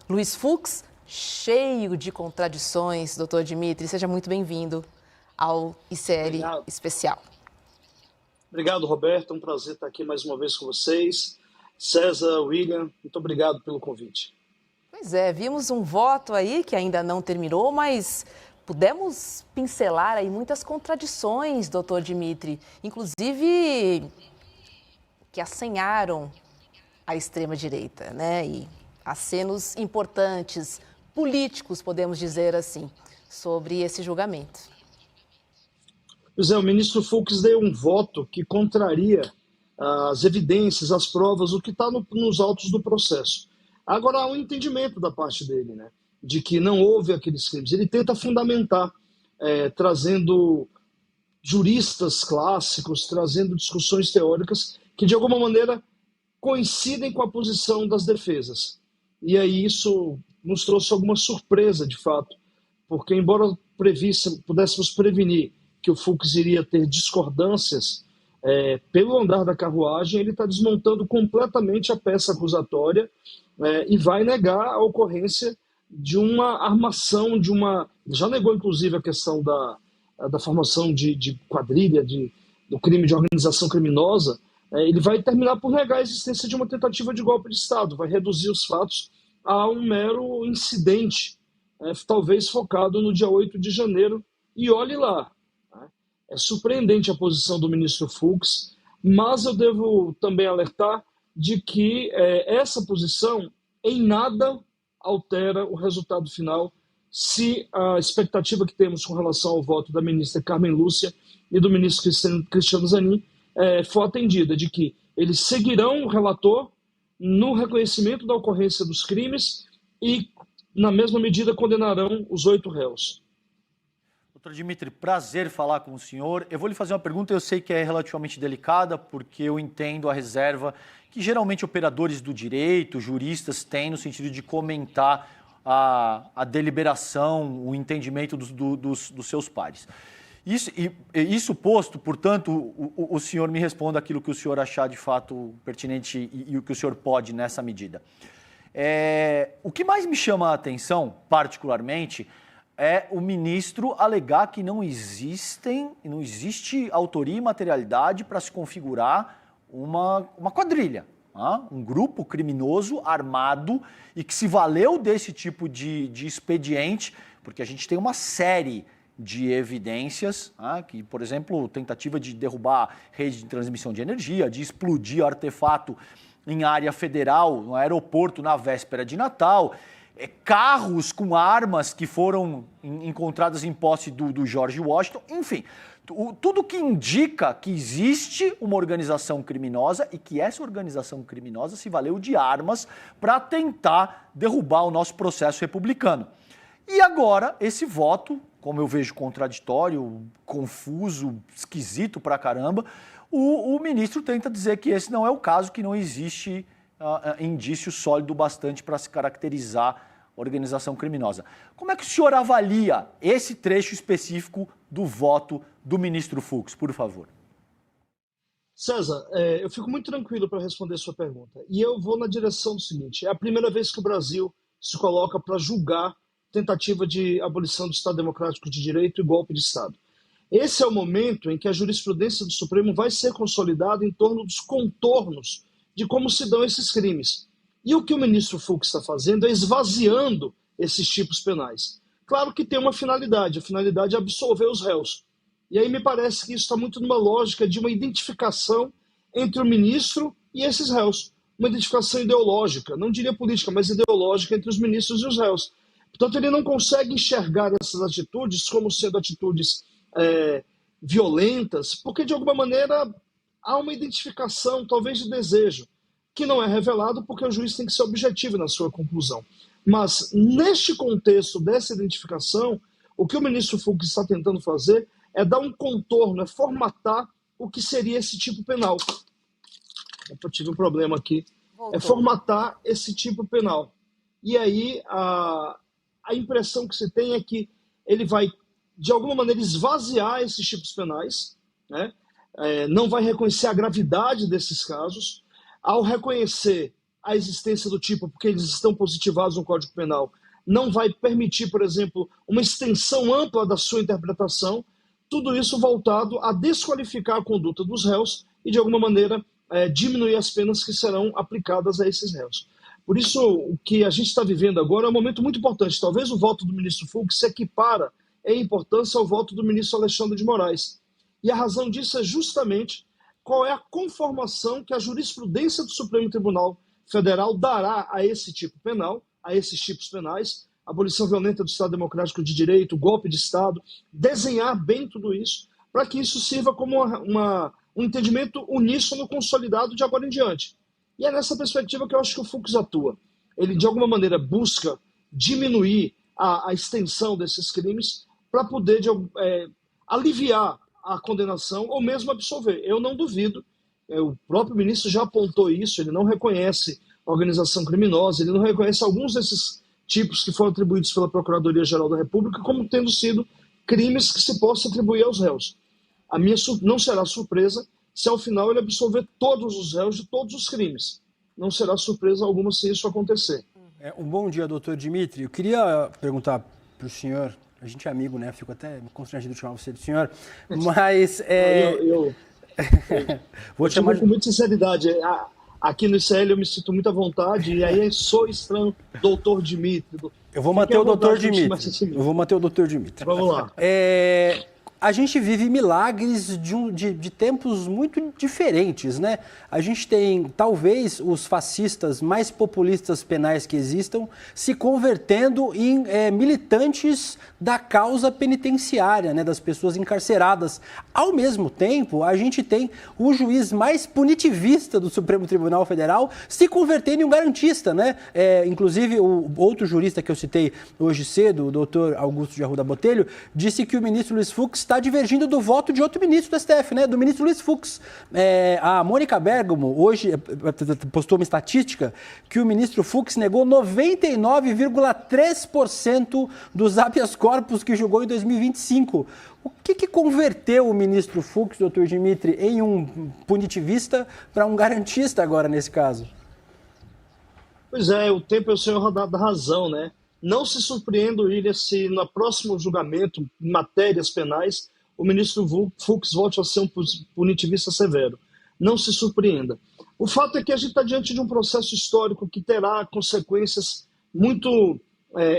Luiz Fux, cheio de contradições, doutor Dimitri. Seja muito bem-vindo ao ICL Especial. Obrigado, Roberto. É um prazer estar aqui mais uma vez com vocês. César, William, muito obrigado pelo convite. Pois é, vimos um voto aí que ainda não terminou, mas pudemos pincelar aí muitas contradições, doutor Dimitri, inclusive que assanharam a extrema-direita, né? E acenos importantes, políticos, podemos dizer assim, sobre esse julgamento. Pois é, o ministro Fux deu um voto que contraria as evidências, as provas, o que está nos autos do processo. Agora, há um entendimento da parte dele, né, de que não houve aqueles crimes. Ele tenta fundamentar, trazendo juristas clássicos, trazendo discussões teóricas que, de alguma maneira, coincidem com a posição das defesas. E aí isso nos trouxe alguma surpresa, de fato, porque, embora pudéssemos prevenir que o Fux iria ter discordâncias pelo andar da carruagem, ele está desmontando completamente a peça acusatória e vai negar a ocorrência de uma armação, já negou inclusive a questão da formação de quadrilha, do crime de organização criminosa. Ele vai terminar por negar a existência de uma tentativa de golpe de Estado, vai reduzir os fatos a um mero incidente, talvez focado no dia 8 de janeiro, e olhe lá. É surpreendente a posição do ministro Fux, mas eu devo também alertar de que essa posição em nada altera o resultado final se a expectativa que temos com relação ao voto da ministra Carmen Lúcia e do ministro Cristiano Zanin for atendida, de que eles seguirão o relator no reconhecimento da ocorrência dos crimes e, na mesma medida, condenarão os 8 réus. Doutor Dimitri, prazer falar com o senhor. Eu vou lhe fazer uma pergunta, eu sei que é relativamente delicada, porque eu entendo a reserva que geralmente operadores do direito, juristas, têm no sentido de comentar a deliberação, o entendimento dos seus pares. Isso posto, portanto, o senhor me responda aquilo que o senhor achar de fato pertinente e o que o senhor pode nessa medida. O que mais me chama a atenção, particularmente, é o ministro alegar que não existe autoria e materialidade para se configurar uma quadrilha, um grupo criminoso armado e que se valeu desse tipo de expediente, porque a gente tem uma série de evidências, que, por exemplo, tentativa de derrubar rede de transmissão de energia, de explodir artefato em área federal, no aeroporto, na véspera de Natal, carros com armas que foram encontradas em posse do George Washington, enfim, tudo que indica que existe uma organização criminosa e que essa organização criminosa se valeu de armas para tentar derrubar o nosso processo republicano. E agora, esse voto, como eu vejo contraditório, confuso, esquisito pra caramba, o ministro tenta dizer que esse não é o caso, que não existe indício sólido bastante para se caracterizar organização criminosa. Como é que o senhor avalia esse trecho específico do voto do ministro Fux, por favor? César, eu fico muito tranquilo para responder a sua pergunta. E eu vou na direção do seguinte: é a primeira vez que o Brasil se coloca para julgar tentativa de abolição do Estado Democrático de Direito e golpe de Estado. Esse é o momento em que a jurisprudência do Supremo vai ser consolidada em torno dos contornos de como se dão esses crimes. E o que o ministro Fux está fazendo é esvaziando esses tipos penais. Claro que tem uma finalidade, a finalidade é absolver os réus. E aí me parece que isso está muito numa lógica de uma identificação entre o ministro e esses réus. Uma identificação ideológica, não diria política, mas ideológica entre os ministros e os réus. Portanto, ele não consegue enxergar essas atitudes como sendo atitudes violentas, porque de alguma maneira há uma identificação, talvez de desejo, que não é revelado porque o juiz tem que ser objetivo na sua conclusão. Mas, neste contexto dessa identificação, o que o ministro Fux está tentando fazer é dar um contorno, é formatar o que seria esse tipo penal. Eu tive um problema aqui. Voltou. É formatar esse tipo penal. E aí, a impressão que se tem é que ele vai, de alguma maneira, esvaziar esses tipos penais, né? Não vai reconhecer a gravidade desses casos. Ao reconhecer a existência do tipo, porque eles estão positivados no Código Penal, não vai permitir, por exemplo, uma extensão ampla da sua interpretação, tudo isso voltado a desqualificar a conduta dos réus e, de alguma maneira, diminuir as penas que serão aplicadas a esses réus. Por isso, o que a gente está vivendo agora é um momento muito importante. Talvez o voto do ministro Fux se equipara em importância ao voto do ministro Alexandre de Moraes. E a razão disso é justamente qual é a conformação que a jurisprudência do Supremo Tribunal Federal dará a esse tipo penal, a esses tipos penais, abolição violenta do Estado Democrático de Direito, golpe de Estado, desenhar bem tudo isso, para que isso sirva como um entendimento uníssono, consolidado de agora em diante. E é nessa perspectiva que eu acho que o Fux atua. Ele, de alguma maneira, busca diminuir a extensão desses crimes para poder aliviar a condenação ou mesmo absolver. Eu não duvido, o próprio ministro já apontou isso, ele não reconhece organização criminosa, ele não reconhece alguns desses tipos que foram atribuídos pela Procuradoria-Geral da República como tendo sido crimes que se possa atribuir aos réus. A minha não será surpresa se ao final ele absolver todos os réus de todos os crimes. Não será surpresa alguma se isso acontecer. Um bom dia, doutor Dimitri. Eu queria perguntar para o senhor, a gente é amigo, né? Fico até constrangido de chamar você de senhor, mas... Vou te chamar com muita sinceridade. Aqui no ICL eu me sinto muito à vontade, e aí sou estranho, doutor Dimitri. Eu vou manter o doutor Dimitri. Vamos lá. A gente vive milagres de tempos muito diferentes, né? A gente tem, talvez, os fascistas mais populistas penais que existam se convertendo em militantes da causa penitenciária, né? Das pessoas encarceradas. Ao mesmo tempo, a gente tem o juiz mais punitivista do Supremo Tribunal Federal se convertendo em um garantista, né? Inclusive, o outro jurista que eu citei hoje cedo, o doutor Augusto de Arruda Botelho, disse que o ministro Luiz Fux está divergindo do voto de outro ministro do STF, né? Do ministro Luiz Fux. A Mônica Bergamo hoje postou uma estatística que o ministro Fux negou 99,3% dos habeas corpus que julgou em 2025. O que converteu o ministro Fux, doutor Dimitri, em um punitivista para um garantista agora nesse caso? Pois é, o tempo é o senhor da razão, né? Não se surpreenda, William, se no próximo julgamento, em matérias penais, o ministro Fux volte a ser um punitivista severo. Não se surpreenda. O fato é que a gente está diante de um processo histórico que terá consequências muito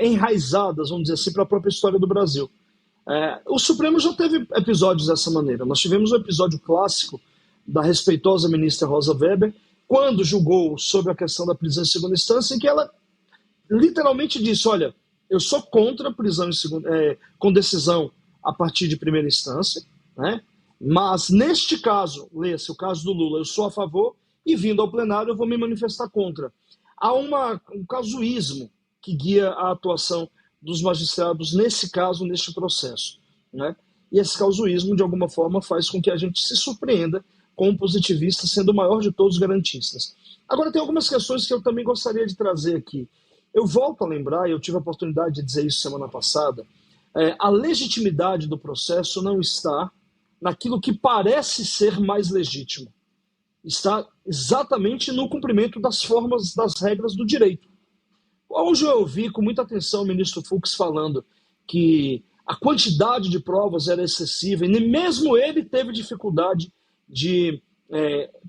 enraizadas, vamos dizer assim, para a própria história do Brasil. O Supremo já teve episódios dessa maneira. Nós tivemos um episódio clássico da respeitosa ministra Rosa Weber, quando julgou sobre a questão da prisão em segunda instância, em que ela literalmente disse, olha, eu sou contra a prisão com decisão a partir de primeira instância, né? Mas neste caso, leia-se o caso do Lula, eu sou a favor e vindo ao plenário eu vou me manifestar contra. Há um casuísmo que guia a atuação dos magistrados nesse caso, neste processo, né? E esse casuísmo, de alguma forma, faz com que a gente se surpreenda com o positivista sendo o maior de todos os garantistas. Agora, tem algumas questões que eu também gostaria de trazer aqui. Eu volto a lembrar, e eu tive a oportunidade de dizer isso semana passada, a legitimidade do processo não está naquilo que parece ser mais legítimo. Está exatamente no cumprimento das formas, das regras do direito. Hoje eu ouvi com muita atenção o ministro Fux falando que a quantidade de provas era excessiva e mesmo ele teve dificuldade de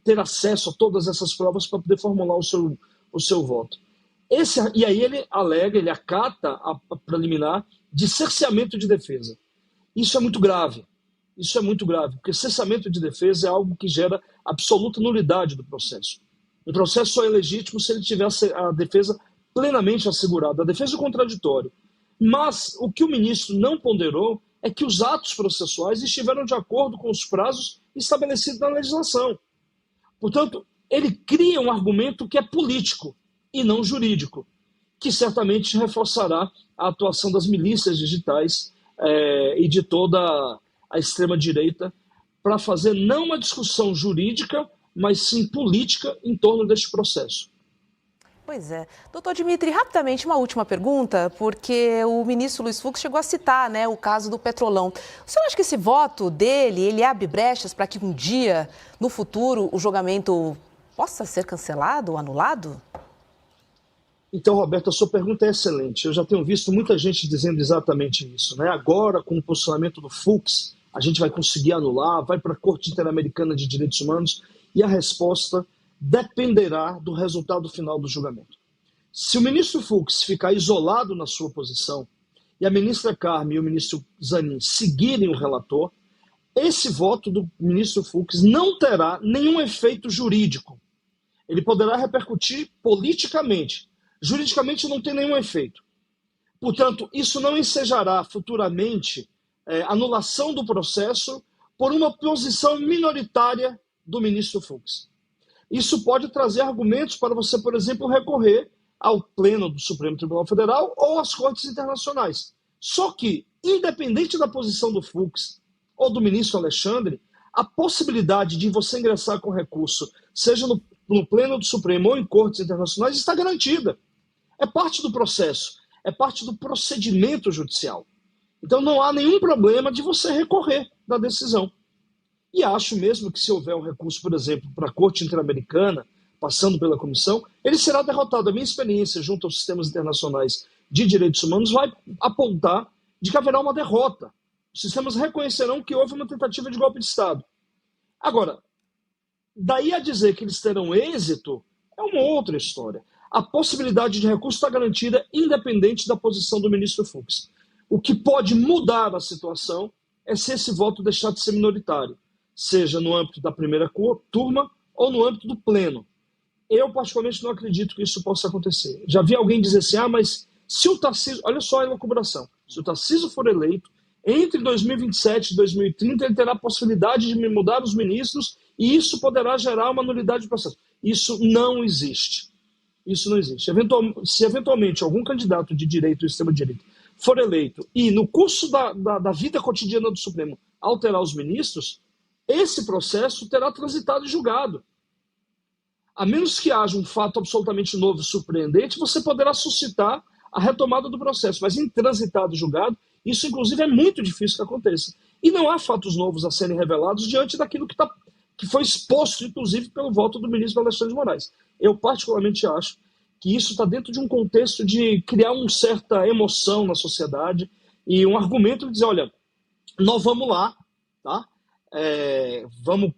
ter acesso a todas essas provas para poder formular o seu voto. E aí ele alega, ele acata a preliminar de cerceamento de defesa. Isso é muito grave. Isso é muito grave, porque cerceamento de defesa é algo que gera absoluta nulidade do processo. O processo só é legítimo se ele tiver a defesa plenamente assegurada, a defesa contraditória. Mas o que o ministro não ponderou é que os atos processuais estiveram de acordo com os prazos estabelecidos na legislação. Portanto, ele cria um argumento que é político e não jurídico, que certamente reforçará a atuação das milícias digitais e de toda a extrema-direita para fazer não uma discussão jurídica, mas sim política em torno deste processo. Pois é. Doutor Dimitri, rapidamente uma última pergunta, porque o ministro Luiz Fux chegou a citar, né, o caso do Petrolão. O senhor acha que esse voto dele, ele abre brechas para que um dia, no futuro, o julgamento possa ser cancelado ou anulado? Então, Roberto, a sua pergunta é excelente. Eu já tenho visto muita gente dizendo exatamente isso, né? Agora, com o posicionamento do Fux, a gente vai conseguir anular, vai para a Corte Interamericana de Direitos Humanos, e a resposta dependerá do resultado final do julgamento. Se o ministro Fux ficar isolado na sua posição e a ministra Carme e o ministro Zanin seguirem o relator, esse voto do ministro Fux não terá nenhum efeito jurídico. Ele poderá repercutir politicamente. Juridicamente não tem nenhum efeito. Portanto, isso não ensejará futuramente anulação do processo por uma posição minoritária do ministro Fux. Isso pode trazer argumentos para você, por exemplo, recorrer ao Pleno do Supremo Tribunal Federal ou às Cortes Internacionais. Só que, independente da posição do Fux ou do ministro Alexandre, a possibilidade de você ingressar com recurso, seja no Pleno do Supremo ou em Cortes Internacionais, está garantida. É parte do processo, é parte do procedimento judicial. Então não há nenhum problema de você recorrer da decisão. E acho mesmo que se houver um recurso, por exemplo, para a Corte Interamericana, passando pela comissão, ele será derrotado. A minha experiência junto aos sistemas internacionais de direitos humanos vai apontar de que haverá uma derrota. Os sistemas reconhecerão que houve uma tentativa de golpe de Estado. Agora, daí a dizer que eles terão êxito, é uma outra história. A possibilidade de recurso está garantida independente da posição do ministro Fux. O que pode mudar a situação é se esse voto deixar de ser minoritário, seja no âmbito da primeira turma ou no âmbito do pleno. Eu, particularmente, não acredito que isso possa acontecer. Já vi alguém dizer assim, mas se o Tarcísio... Olha só a elucubração. Se o Tarcísio for eleito, entre 2027 e 2030, ele terá a possibilidade de mudar os ministros e isso poderá gerar uma nulidade do processo. Isso não existe. Isso não existe. Se eventualmente algum candidato de direito ou extrema-direita for eleito e no curso da vida cotidiana do Supremo alterar os ministros, esse processo terá transitado e julgado. A menos que haja um fato absolutamente novo e surpreendente, você poderá suscitar a retomada do processo. Mas em transitado e julgado, isso inclusive é muito difícil que aconteça. E não há fatos novos a serem revelados diante daquilo que foi exposto, inclusive, pelo voto do ministro Alexandre de Moraes. Eu particularmente acho que isso está dentro de um contexto de criar uma certa emoção na sociedade e um argumento de dizer, olha, nós vamos lá, tá? Vamos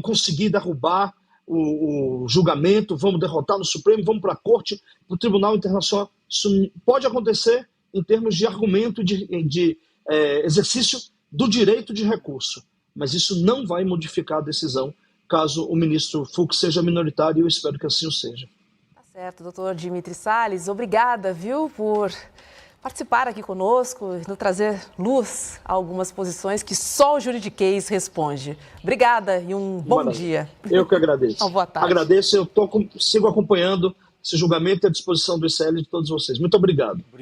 conseguir derrubar o julgamento, vamos derrotar no Supremo, vamos para a Corte, para o Tribunal Internacional. Isso pode acontecer em termos de argumento, de exercício do direito de recurso, mas isso não vai modificar a decisão caso o ministro Fux seja minoritário, e eu espero que assim o seja. Tá certo, doutor Dimitri Salles, obrigada, viu, por participar aqui conosco e nos trazer luz a algumas posições que só o juridiquês responde. Obrigada e um bom dia. Eu que agradeço. Uma boa tarde. Agradeço, eu sigo acompanhando esse julgamento e à disposição do ICL de todos vocês. Muito obrigado.